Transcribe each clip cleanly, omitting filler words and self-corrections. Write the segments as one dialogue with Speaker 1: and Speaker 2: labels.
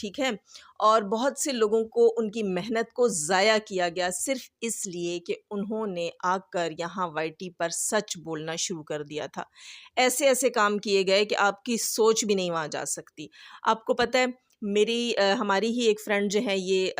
Speaker 1: ٹھیک ہے، اور بہت سے لوگوں کو ان کی محنت کو ضائع کیا گیا صرف اس لیے کہ انہوں نے آ کر یہاں وائی ٹی پر سچ بولنا شروع کر دیا تھا۔ ایسے ایسے کام کیے گئے کہ آپ کی سوچ بھی نہیں وہاں جا سکتی۔ آپ کو پتہ ہے ہماری ہی ایک فرینڈ جو ہے یہ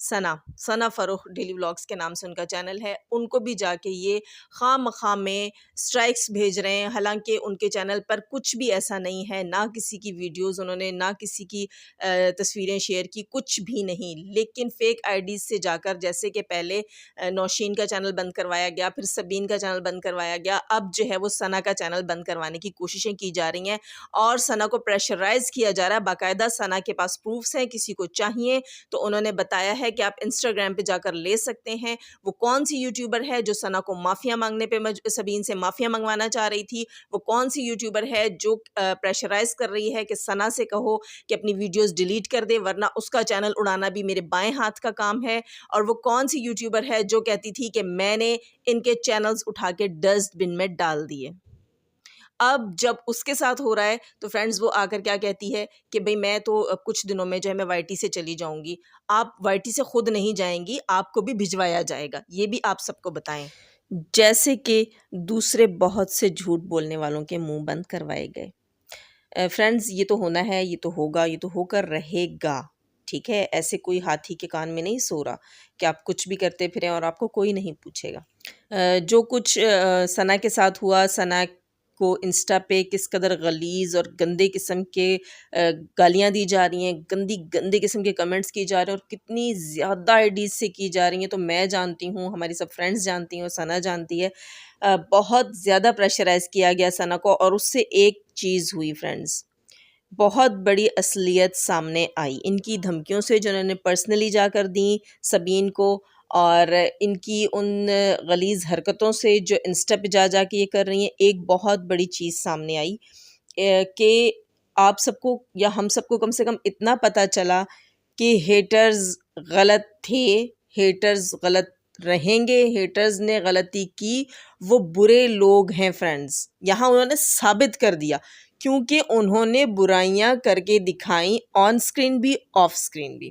Speaker 1: ثنا فروخ ڈیلی ولاگس کے نام سے ان کا چینل ہے، ان کو بھی جا کے یہ خواہ مخواہ میں سٹرائکس بھیج رہے ہیں، حالانکہ ان کے چینل پر کچھ بھی ایسا نہیں ہے، نہ کسی کی ویڈیوز انہوں نے، نہ کسی کی تصویریں شیئر کی، کچھ بھی نہیں، لیکن فیک آئی ڈیز سے جا کر، جیسے کہ پہلے نوشین کا چینل بند کروایا گیا، پھر سبین کا چینل بند کروایا گیا، اب جو ہے وہ ثنا کا چینل بند کروانے کی کوششیں کی جا رہی ہیں اور ثنا کو پریشرائز کیا جا رہا ہے۔ باقاعدہ ثنا کے پاس پروفس ہیں، کسی کو چاہیے تو انہوں نے بتایا ہے کہ آپ انسٹاگرام پہ جا کر لے سکتے ہیں۔ وہ کون سی یوٹیوبر ہے جو ثنا کو معافیا مانگنے پہ سبین سے معافیا منگوانا چاہ رہی تھی؟ وہ کون سی یوٹیوبر ہے جو پریشرائز کر رہی ہے کہ ثنا سے کہو کہ اپنی ویڈیوز ڈیلیٹ کر دے ورنہ اس کا چینل اڑانا بھی میرے بائیں ہاتھ کا کام ہے؟ اور وہ کون سی یوٹیوبر ہے جو کہتی تھی کہ میں نے ان کے چینلز اٹھا کے ڈسٹ بن میں ڈال دیے؟ اب جب اس کے ساتھ ہو رہا ہے تو فرینڈز وہ آ کر کیا کہتی ہے کہ بھئی میں تو کچھ دنوں میں جو ہے میں وائی ٹی سے چلی جاؤں گی۔ آپ وائی ٹی سے خود نہیں جائیں گی، آپ کو بھی بھجوایا جائے گا، یہ بھی آپ سب کو بتائیں۔ جیسے کہ دوسرے بہت سے جھوٹ بولنے والوں کے منہ بند کروائے گئے۔ فرینڈز یہ تو ہونا ہے، یہ تو ہوگا، یہ تو ہو کر رہے گا، ٹھیک ہے؟ ایسے کوئی ہاتھی کے کان میں نہیں سو رہا کہ آپ کچھ بھی کرتے پھریں اور آپ کو کوئی نہیں پوچھے گا۔ جو کچھ ثنا کے ساتھ ہوا، ثنا کو انسٹا پہ کس قدر غلیظ اور گندے قسم کے گالیاں دی جا رہی ہیں، گندے قسم کے کمنٹس کی جا رہے ہیں اور کتنی زیادہ آئی ڈیز سے کی جا رہی ہیں، تو میں جانتی ہوں، ہماری سب فرینڈز جانتی ہیں، ثنا جانتی ہے، بہت زیادہ پریشرائز کیا گیا ثنا کو، اور اس سے ایک چیز ہوئی فرینڈز، بہت بڑی اصلیت سامنے آئی ان کی دھمکیوں سے جو انہوں نے پرسنلی جا کر دیں سبین کو، اور ان کی ان غلیظ حرکتوں سے جو انسٹا پہ جا کے یہ کر رہی ہیں۔ ایک بہت بڑی چیز سامنے آئی کہ آپ سب کو یا ہم سب کو کم سے کم اتنا پتہ چلا کہ ہیٹرز غلط تھے، ہیٹرز غلط رہیں گے، ہیٹرز نے غلطی کی، وہ برے لوگ ہیں فرینڈز، یہاں انہوں نے ثابت کر دیا کیونکہ انہوں نے برائیاں کر کے دکھائیں، آن سکرین بھی آف سکرین بھی،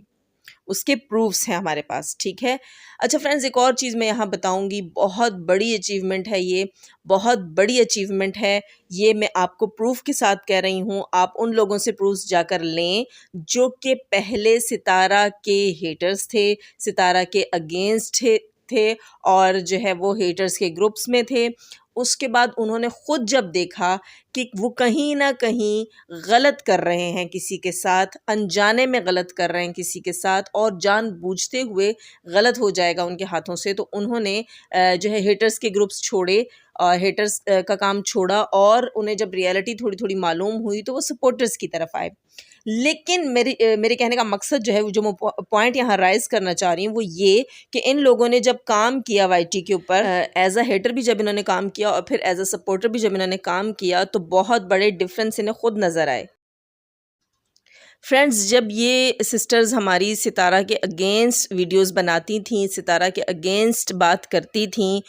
Speaker 1: اس کے پروفس ہیں ہمارے پاس، ٹھیک ہے؟ اچھا فرینڈز، ایک اور چیز میں یہاں بتاؤں گی، بہت بڑی اچیومنٹ ہے یہ، بہت بڑی اچیومنٹ ہے یہ، میں آپ کو پروف کے ساتھ کہہ رہی ہوں، آپ ان لوگوں سے پروفس جا کر لیں جو کہ پہلے ستارہ کے ہیٹرز تھے، ستارہ کے اگینسٹ تھے اور جو ہے وہ ہیٹرز کے گروپس میں تھے۔ اس کے بعد انہوں نے خود جب دیکھا کہ وہ کہیں نہ کہیں غلط کر رہے ہیں کسی کے ساتھ، انجانے میں غلط کر رہے ہیں کسی کے ساتھ اور جان بوجھتے ہوئے غلط ہو جائے گا ان کے ہاتھوں سے، تو انہوں نے جو ہے ہیٹرز کے گروپس چھوڑے، ہیٹرز کا کام چھوڑا، اور انہیں جب ریئلٹی تھوڑی تھوڑی معلوم ہوئی تو وہ سپورٹرز کی طرف آئے۔ لیکن میرے کہنے کا مقصد جو ہے، جو میں پوائنٹ یہاں رائز کرنا چاہ رہی ہوں وہ یہ کہ ان لوگوں نے جب کام کیا وائی ٹی کے اوپر، ایز اے ہیٹر بھی جب انہوں نے کام کیا اور پھر ایز اے سپورٹر بھی جب انہوں نے کام کیا، تو بہت بڑے ڈفرینس انہیں خود نظر آئے۔ فرینڈز، جب یہ سسٹرز ہماری ستارہ کے اگینسٹ ویڈیوز بناتی تھیں، ستارہ کے اگینسٹ بات کرتی تھیں،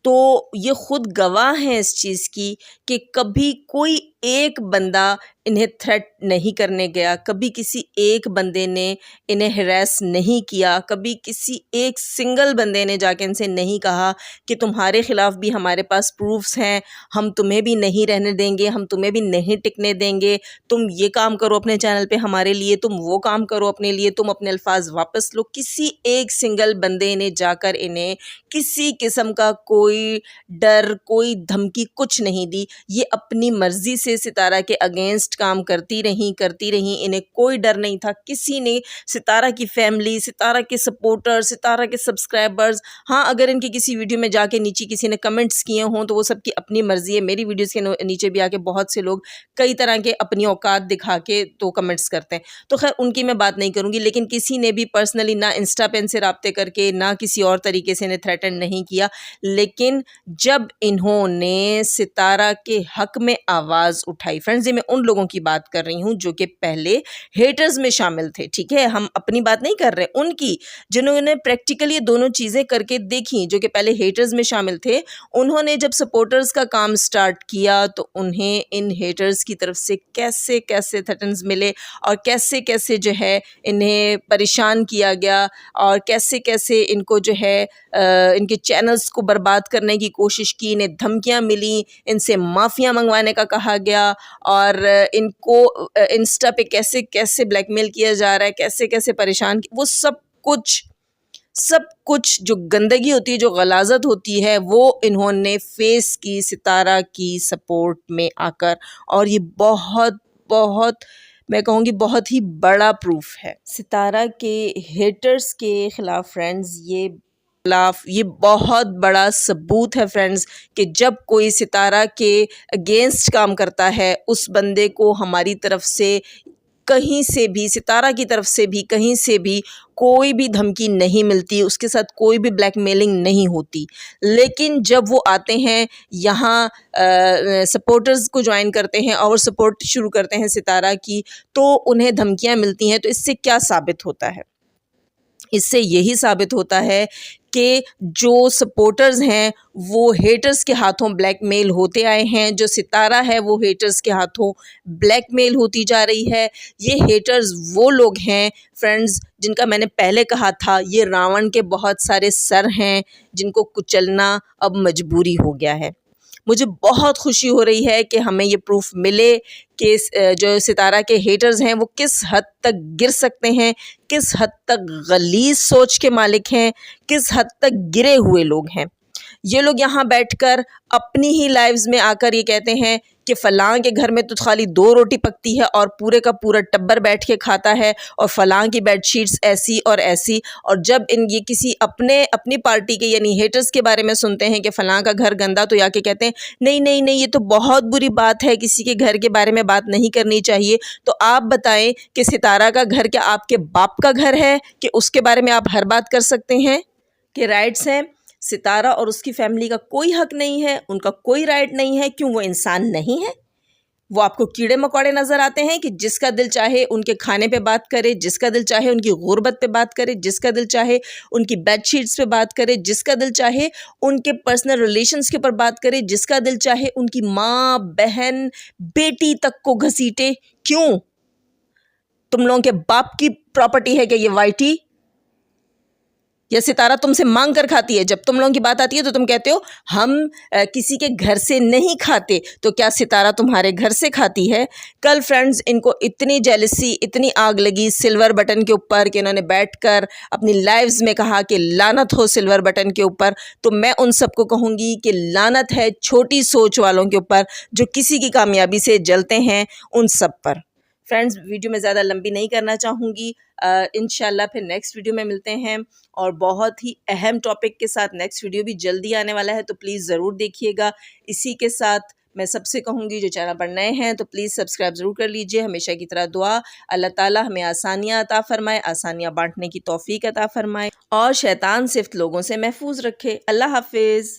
Speaker 1: تو یہ خود گواہ ہیں اس چیز کی کہ کبھی کوئی ایک بندہ انہیں تھریٹ نہیں کرنے گیا، کبھی کسی ایک بندے نے انہیں ہراس نہیں کیا، کبھی کسی ایک سنگل بندے نے جا کے ان سے نہیں کہا کہ تمہارے خلاف بھی ہمارے پاس پروفس ہیں، ہم تمہیں بھی نہیں رہنے دیں گے، ہم تمہیں بھی نہیں ٹکنے دیں گے، تم یہ کام کرو اپنے چینل پہ ہمارے لیے، تم وہ کام کرو اپنے لیے، تم اپنے الفاظ واپس لو۔ کسی ایک سنگل بندے نے جا کر انہیں کسی قسم کا کوئی ڈر، کوئی دھمکی کچھ نہیں دی، یہ اپنی مرضی سے ستارہ کے اگینسٹ کام کرتی رہیں، انہیں کوئی ڈر نہیں تھا، کسی نے، ستارہ کی فیملی، ستارہ کے سپورٹر، ستارہ کے سبسکرائبرز، ہاں اگر ان کی کسی ویڈیو میں جا کے نیچے کسی نے کمنٹس کیے ہوں تو وہ سب کی اپنی مرضی ہے، میری ویڈیوز کے نیچے بھی آ کے بہت سے لوگ کئی طرح کے اپنی اوقات دکھا کے تو کمنٹس کرتے ہیں، تو خیر ان کی میں بات نہیں کروں گی، لیکن کسی نے بھی پرسنلی نہ انسٹا پہ ان سے رابطے کر کے، نہ کسی اور طریقے سے انہیں تھریٹن نہیں کیا، لیکن جب انہوں نے ستارہ کے حق میں آواز آواز اٹھائی. فرینڈز یہ میں ان لوگوں کی بات کر رہی ہوں جو کہ پہلے ہیٹرز میں شامل تھے, ٹھیک ہے, ہم اپنی بات نہیں کر رہے, ان کی جنہوں نے پریکٹیکلی یہ دونوں چیزیں کر کے دیکھیں, جو کہ پہلے ہیٹرز میں شامل تھے. انہوں نے جب سپورٹرز کا کام سٹارٹ کیا تو انہیں ان ہیٹرز کی طرف سے کیسے کیسے تھٹنز ملے اور کیسے کیسے جو ہے انہیں پریشان کیا گیا اور کیسے کیسے ان کو جو ہے ان کے چینلز کو برباد کرنے کی کوشش کی, انہیں دھمکیاں ملیں, ان سے معافیاں منگوانے کا کہا گیا, اور ان کو انسٹا پہ کیسے کیسے بلیک میل کیا جا رہا ہے, کیسے کیسے پریشان, وہ سب کچھ جو گندگی ہوتی ہے, جو غلاظت ہوتی ہے, وہ انہوں نے فیس کی ستارہ کی سپورٹ میں آ کر. اور یہ بہت میں کہوں گی بہت ہی بڑا پروف ہے ستارہ کے ہیٹرز کے خلاف. فرینڈز یہ بہت بڑا ثبوت ہے فرینڈز کہ جب کوئی ستارہ کے اگینسٹ کام کرتا ہے, اس بندے کو ہماری طرف سے کہیں سے بھی, ستارہ کی طرف سے بھی کہیں سے بھی کوئی بھی دھمکی نہیں ملتی, اس کے ساتھ کوئی بھی بلیک میلنگ نہیں ہوتی. لیکن جب وہ آتے ہیں یہاں سپورٹرز کو جوائن کرتے ہیں اور سپورٹ شروع کرتے ہیں ستارہ کی, تو انہیں دھمکیاں ملتی ہیں. تو اس سے کیا ثابت ہوتا ہے؟ اس سے یہی ثابت ہوتا ہے کہ جو سپورٹرز ہیں وہ ہیٹرز کے ہاتھوں بلیک میل ہوتے آئے ہیں, جو ستارہ ہے وہ ہیٹرز کے ہاتھوں بلیک میل ہوتی جا رہی ہے. یہ ہیٹرز وہ لوگ ہیں فرینڈز جن کا میں نے پہلے کہا تھا یہ راون کے بہت سارے سر ہیں جن کو کچلنا اب مجبوری ہو گیا ہے. مجھے بہت خوشی ہو رہی ہے کہ ہمیں یہ پروف ملے کہ جو ستارہ کے ہیٹرز ہیں وہ کس حد تک گر سکتے ہیں, کس حد تک غلیظ سوچ کے مالک ہیں, کس حد تک گرے ہوئے لوگ ہیں. یہ لوگ یہاں بیٹھ کر اپنی ہی لائیوز میں آ کر یہ کہتے ہیں کہ فلاں کے گھر میں تو خالی 2 روٹی پکتی ہے اور پورے کا پورا ٹبر بیٹھ کے کھاتا ہے, اور فلاں کی بیڈ شیٹس ایسی اور ایسی. اور جب یہ کسی اپنی پارٹی کے یعنی ہیٹرز کے بارے میں سنتے ہیں کہ فلاں کا گھر گندا, تو یا کے کہتے ہیں نہیں یہ تو بہت بری بات ہے, کسی کے گھر کے بارے میں بات نہیں کرنی چاہیے. تو آپ بتائیں کہ ستارہ کا گھر کیا آپ کے باپ کا گھر ہے کہ اس کے بارے میں آپ ہر بات کر سکتے ہیں کہ رائٹس ہیں؟ ستارہ اور اس کی فیملی کا کوئی حق نہیں ہے, ان کا کوئی رائٹ نہیں ہے. کیوں؟ وہ انسان نہیں ہے؟ وہ آپ کو کیڑے مکوڑے نظر آتے ہیں کہ جس کا دل چاہے ان کے کھانے پہ بات کرے, جس کا دل چاہے ان کی غربت پہ بات کرے, جس کا دل چاہے ان کی بیڈ شیٹس پہ بات کرے, جس کا دل چاہے ان کے پرسنل ریلیشنز کے اوپر بات کرے, جس کا دل چاہے ان کی ماں, بہن, بیٹی تک کو گھسیٹے؟ کیوں؟ تم لوگوں کے باپ کی پراپرٹی ہے کہ یہ وائٹی یا ستارہ تم سے مانگ کر کھاتی ہے؟ جب تم لوگوں کی بات آتی ہے تو تم کہتے ہو ہم کسی کے گھر سے نہیں کھاتے, تو کیا ستارہ تمہارے گھر سے کھاتی ہے؟ کل فرینڈز ان کو اتنی جیلسی, اتنی آگ لگی سلور بٹن کے اوپر کہ انہوں نے بیٹھ کر اپنی لائیوز میں کہا کہ لعنت ہو سلور بٹن کے اوپر. تو میں ان سب کو کہوں گی کہ لعنت ہے چھوٹی سوچ والوں کے اوپر جو کسی کی کامیابی سے جلتے ہیں, ان سب پر. فرینڈز ویڈیو میں زیادہ لمبی نہیں کرنا چاہوں گی, انشاءاللہ پھر نیکسٹ ویڈیو میں ملتے ہیں اور بہت ہی اہم ٹاپک کے ساتھ. نیکسٹ ویڈیو بھی جلدی آنے والا ہے تو پلیز ضرور دیکھیے گا. اسی کے ساتھ میں سب سے کہوں گی جو چینل پر نئے ہیں تو پلیز سبسکرائب ضرور کر لیجئے. ہمیشہ کی طرح دعا, اللہ تعالیٰ ہمیں آسانیاں عطا فرمائے, آسانیاں بانٹنے کی توفیق عطا فرمائے اور شیطان صفت لوگوں سے محفوظ رکھے. اللہ حافظ.